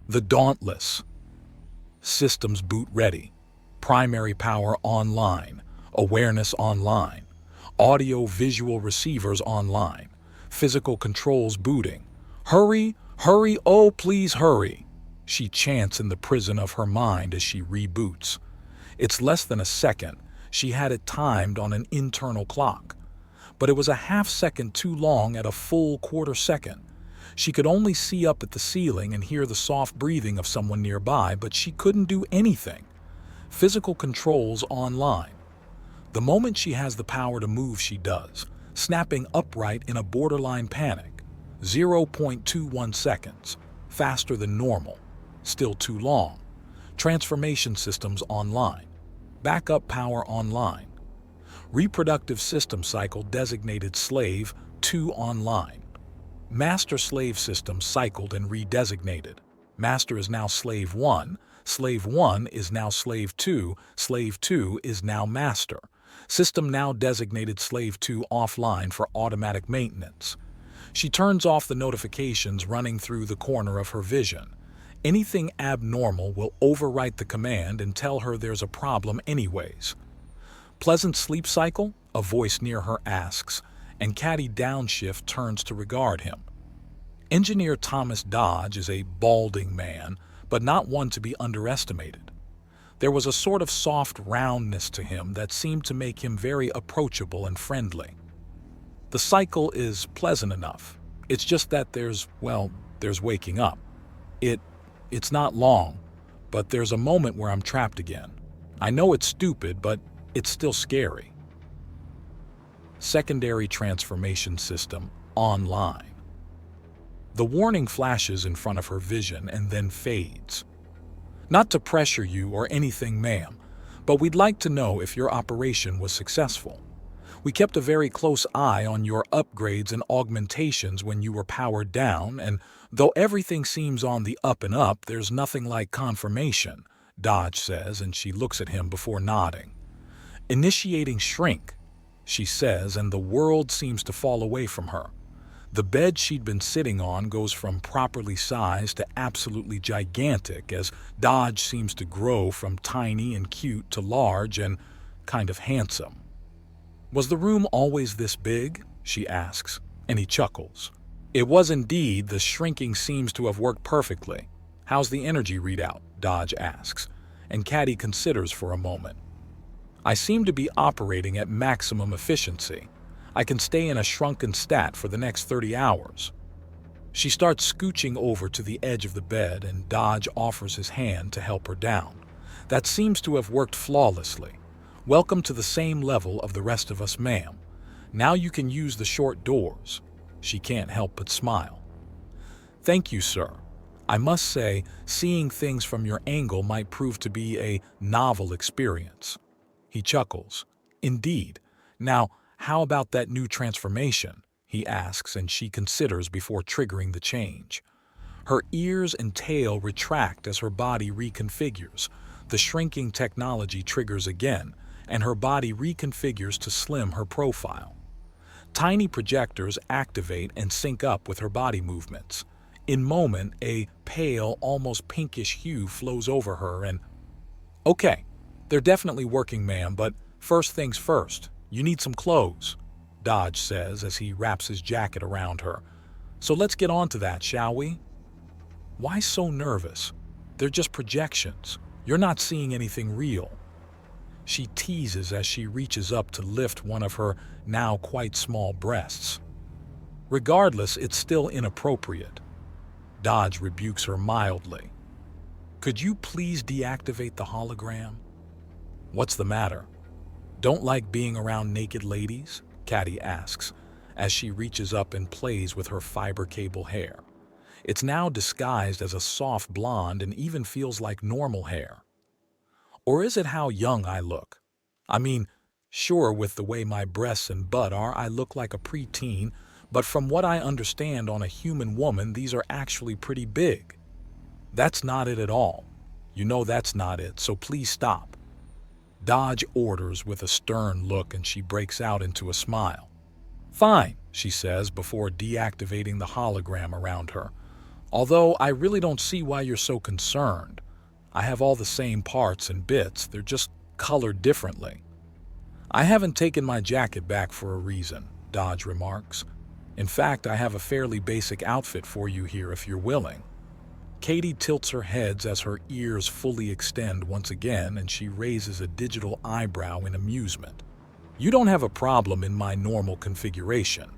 The Dauntless. Systems boot ready. Primary power online. Awareness online. Audio-visual receivers online. Physical controls booting. Hurry, hurry, oh please hurry, she chants in the prison of her mind as she reboots. It's less than a second. She had it timed on an internal clock. But it was a half-second too long at a full quarter-second. She could only see up at the ceiling and hear the soft breathing of someone nearby, but she couldn't do anything. Physical controls online. The moment she has the power to move, she does, snapping upright in a borderline panic. 0.21 seconds. Faster than normal. Still too long. Transformation systems online. Backup power online. Reproductive system cycle designated slave 2 online. Master-slave system cycled and redesignated. Master is now slave 1, slave 1 is now slave 2 is now master. System now designated slave 2 offline for automatic maintenance. She turns off the notifications running through the corner of her vision. Anything abnormal will overwrite the command and tell her there's a problem anyways. Pleasant sleep cycle? A voice near her asks, and Caddy Downshift turns to regard him. Engineer Thomas Dodge is a balding man, but not one to be underestimated. There was a sort of soft roundness to him that seemed to make him very approachable and friendly. The cycle is pleasant enough. It's just that there's waking up. It's not long, but there's a moment where I'm trapped again. I know it's stupid, but it's still scary. Secondary transformation system online. The warning flashes in front of her vision and then fades. Not to pressure you or anything, ma'am, but we'd like to know if your operation was successful. We kept a very close eye on your upgrades and augmentations when you were powered down, and though everything seems on the up and up, there's nothing like confirmation, Dodge says, and she looks at him before nodding. Initiating shrink, she says, and the world seems to fall away from her. The bed she'd been sitting on goes from properly sized to absolutely gigantic as Dodge seems to grow from tiny and cute to large and kind of handsome. Was the room always this big? She asks, and he chuckles. It was indeed. The shrinking seems to have worked perfectly. How's the energy readout? Dodge asks, and Caddy considers for a moment. I seem to be operating at maximum efficiency. I can stay in a shrunken stat for the next 30 hours. She starts scooching over to the edge of the bed, and Dodge offers his hand to help her down. That seems to have worked flawlessly. Welcome to the same level of the rest of us, ma'am. Now you can use the short doors. She can't help but smile. Thank you, sir. I must say, seeing things from your angle might prove to be a novel experience. He chuckles. Indeed. Now, how about that new transformation? He asks, and she considers before triggering the change. Her ears and tail retract as her body reconfigures. The shrinking technology triggers again, and her body reconfigures to slim her profile. Tiny projectors activate and sync up with her body movements. In moment, a pale, almost pinkish hue flows over her and... Okay, they're definitely working, ma'am, but first things first. You need some clothes, Dodge says as he wraps his jacket around her. So let's get on to that, shall we? Why so nervous? They're just projections. You're not seeing anything real. She teases as she reaches up to lift one of her now quite small breasts. Regardless, it's still inappropriate. Dodge rebukes her mildly. Could you please deactivate the hologram? What's the matter? Don't like being around naked ladies? Caddy asks, as she reaches up and plays with her fiber cable hair. It's now disguised as a soft blonde and even feels like normal hair. Or is it how young I look? I mean, sure, with the way my breasts and butt are, I look like a preteen, but from what I understand on a human woman, these are actually pretty big. That's not it at all. You know that's not it, so please stop. Dodge orders with a stern look, and she breaks out into a smile. Fine, she says before deactivating the hologram around her. Although I really don't see why you're so concerned. I have all the same parts and bits, they're just colored differently. I haven't taken my jacket back for a reason, Dodge remarks. In fact, I have a fairly basic outfit for you here if you're willing. Katie tilts her head as her ears fully extend once again, and she raises a digital eyebrow in amusement. You don't have a problem in my normal configuration.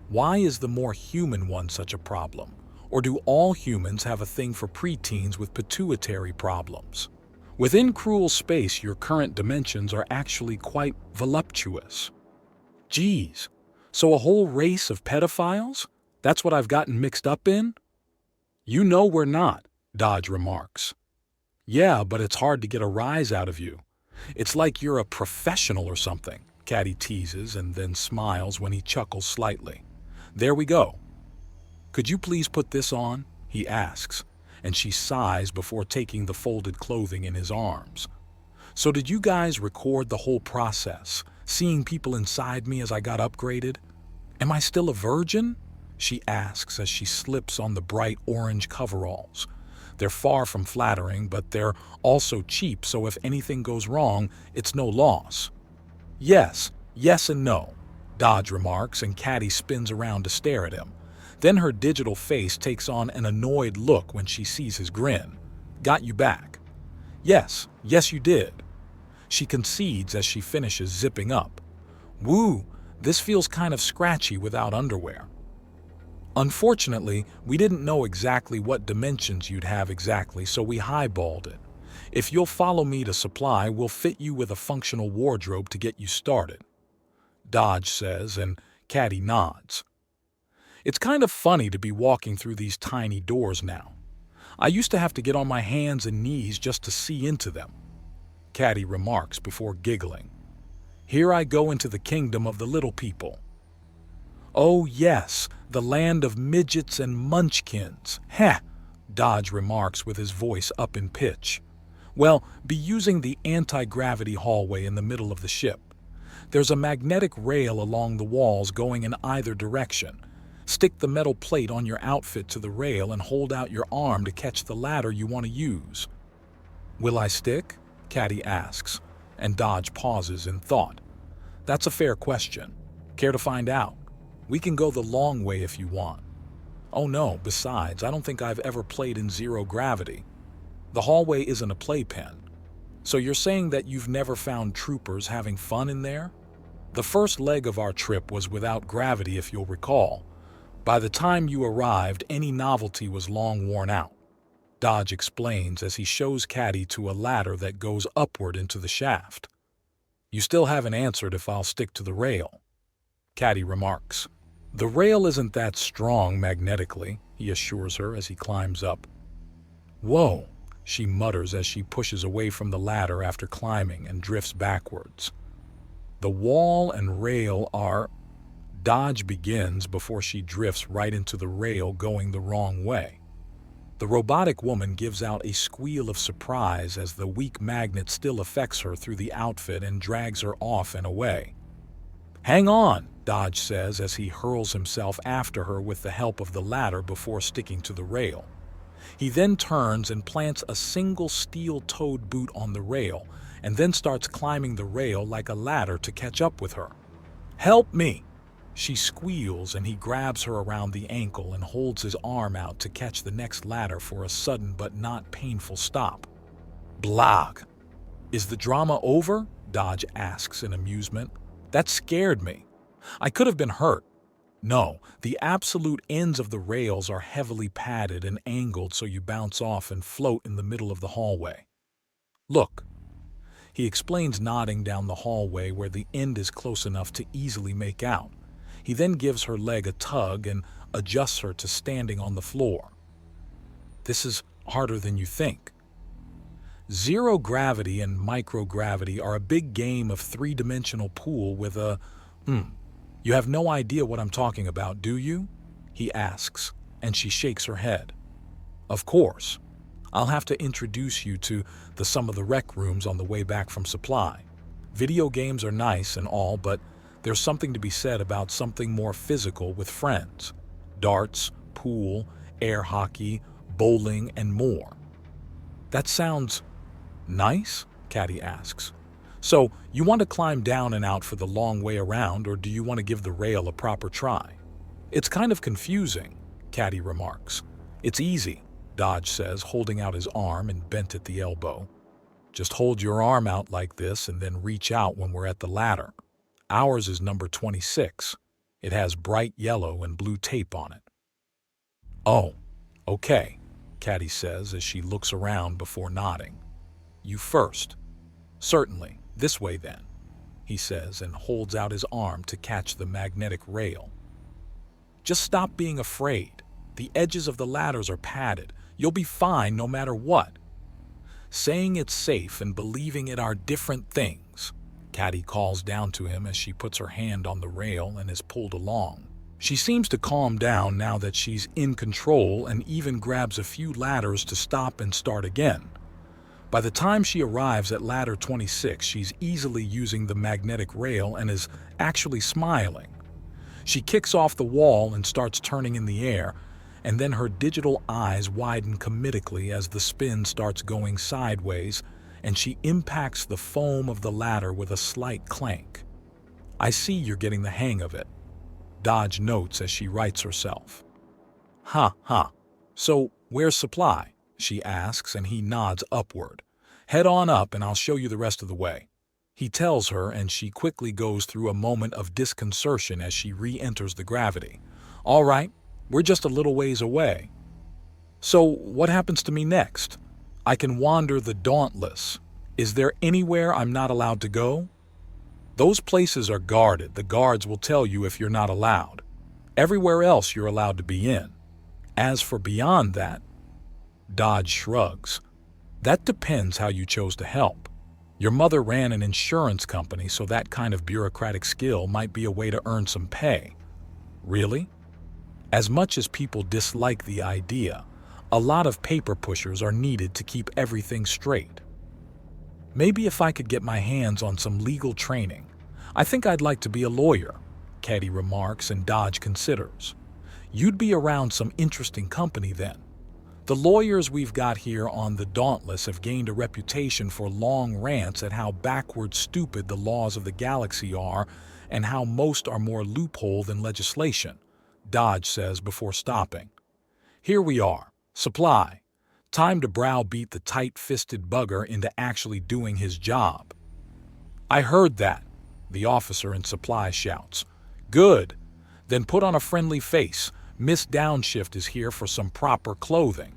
Why is the more human one such a problem? Or do all humans have a thing for preteens with pituitary problems? Within cruel space, your current dimensions are actually quite voluptuous. Geez, so a whole race of pedophiles? That's what I've gotten mixed up in? You know we're not, Dodge remarks. Yeah, but it's hard to get a rise out of you. It's like you're a professional or something, Caddy teases and then smiles when he chuckles slightly. There we go. Could you please put this on? He asks, and she sighs before taking the folded clothing in his arms. So did you guys record the whole process, seeing people inside me as I got upgraded? Am I still a virgin? She asks as she slips on the bright orange coveralls. They're far from flattering, but they're also cheap, so if anything goes wrong, it's no loss. Yes and no, Dodge remarks, and Caddy spins around to stare at him. Then her digital face takes on an annoyed look when she sees his grin. Got you back. Yes, you did. She concedes as she finishes zipping up. Woo, this feels kind of scratchy without underwear. Unfortunately, we didn't know exactly what dimensions you'd have exactly, so we highballed it. If you'll follow me to supply, we'll fit you with a functional wardrobe to get you started. Dodge says, and Caddy nods. It's kind of funny to be walking through these tiny doors now. I used to have to get on my hands and knees just to see into them. Caddy remarks before giggling. Here I go into the kingdom of the little people. Oh yes, the land of midgets and munchkins. Heh, Dodge remarks with his voice up in pitch. Well, be using the anti-gravity hallway in the middle of the ship. There's a magnetic rail along the walls going in either direction. Stick the metal plate on your outfit to the rail and hold out your arm to catch the ladder you want to use. Will I stick? Caddy asks, and Dodge pauses in thought. That's a fair question. Care to find out? We can go the long way if you want. Oh no, besides, I don't think I've ever played in zero gravity. The hallway isn't a playpen. So you're saying that you've never found troopers having fun in there? The first leg of our trip was without gravity, if you'll recall. By the time you arrived, any novelty was long worn out. Dodge explains as he shows Caddy to a ladder that goes upward into the shaft. You still haven't answered if I'll stick to the rail. Caddy remarks. The rail isn't that strong magnetically, he assures her as he climbs up. Whoa, she mutters as she pushes away from the ladder after climbing and drifts backwards. The wall and rail are... Dodge begins before she drifts right into the rail going the wrong way. The robotic woman gives out a squeal of surprise as the weak magnet still affects her through the outfit and drags her off and away. Hang on, Dodge says as he hurls himself after her with the help of the ladder before sticking to the rail. He then turns and plants a single steel-toed boot on the rail and then starts climbing the rail like a ladder to catch up with her. Help me! She squeals and he grabs her around the ankle and holds his arm out to catch the next ladder for a sudden but not painful stop. Blag! Is the drama over? Dodge asks in amusement. That scared me. I could have been hurt. No, the absolute ends of the rails are heavily padded and angled so you bounce off and float in the middle of the hallway. Look. He explains, nodding down the hallway where the end is close enough to easily make out. He then gives her leg a tug and adjusts her to standing on the floor. This is harder than you think. Zero gravity and microgravity are a big game of three-dimensional pool with a... You have no idea what I'm talking about, do you? He asks, and she shakes her head. Of course. I'll have to introduce you to some of the rec rooms on the way back from supply. Video games are nice and all, but there's something to be said about something more physical with friends. Darts, pool, air hockey, bowling, and more. That sounds nice? Caddy asks. So, you want to climb down and out for the long way around, or do you want to give the rail a proper try? It's kind of confusing, Caddy remarks. It's easy, Dodge says, holding out his arm and bent at the elbow. Just hold your arm out like this and then reach out when we're at the ladder. Ours is number 26. It has bright yellow and blue tape on it. Oh, okay, Caddy says as she looks around before nodding. You first. Certainly. This way then, he says and holds out his arm to catch the magnetic rail. Just stop being afraid. The edges of the ladders are padded. You'll be fine no matter what. Saying it's safe and believing it are different things, Caddy calls down to him as she puts her hand on the rail and is pulled along. She seems to calm down now that she's in control and even grabs a few ladders to stop and start again. By the time she arrives at ladder 26, she's easily using the magnetic rail and is actually smiling. She kicks off the wall and starts turning in the air, and then her digital eyes widen comedically as the spin starts going sideways and she impacts the foam of the ladder with a slight clank. I see you're getting the hang of it, Dodge notes as she rights herself. Ha. So, where's Supply? She asks, and he nods upward. Head on up and I'll show you the rest of the way. He tells her, and she quickly goes through a moment of disconcertion as she re-enters the gravity. All right, we're just a little ways away. So, what happens to me next? I can wander the Dauntless. Is there anywhere I'm not allowed to go? Those places are guarded. The guards will tell you if you're not allowed. Everywhere else you're allowed to be in. As for beyond that, Dodge shrugs. That depends how you chose to help. Your mother ran an insurance company, so that kind of bureaucratic skill might be a way to earn some pay. Really? As much as people dislike the idea, a lot of paper pushers are needed to keep everything straight. Maybe if I could get my hands on some legal training. I think I'd like to be a lawyer, Caddy remarks, and Dodge considers. You'd be around some interesting company then. The lawyers we've got here on the Dauntless have gained a reputation for long rants at how backward stupid the laws of the galaxy are and how most are more loophole than legislation, Dodge says before stopping. Here we are. Supply. Time to browbeat the tight-fisted bugger into actually doing his job. I heard that, the officer in Supply shouts. Good. Then put on a friendly face. Miss Downshift is here for some proper clothing.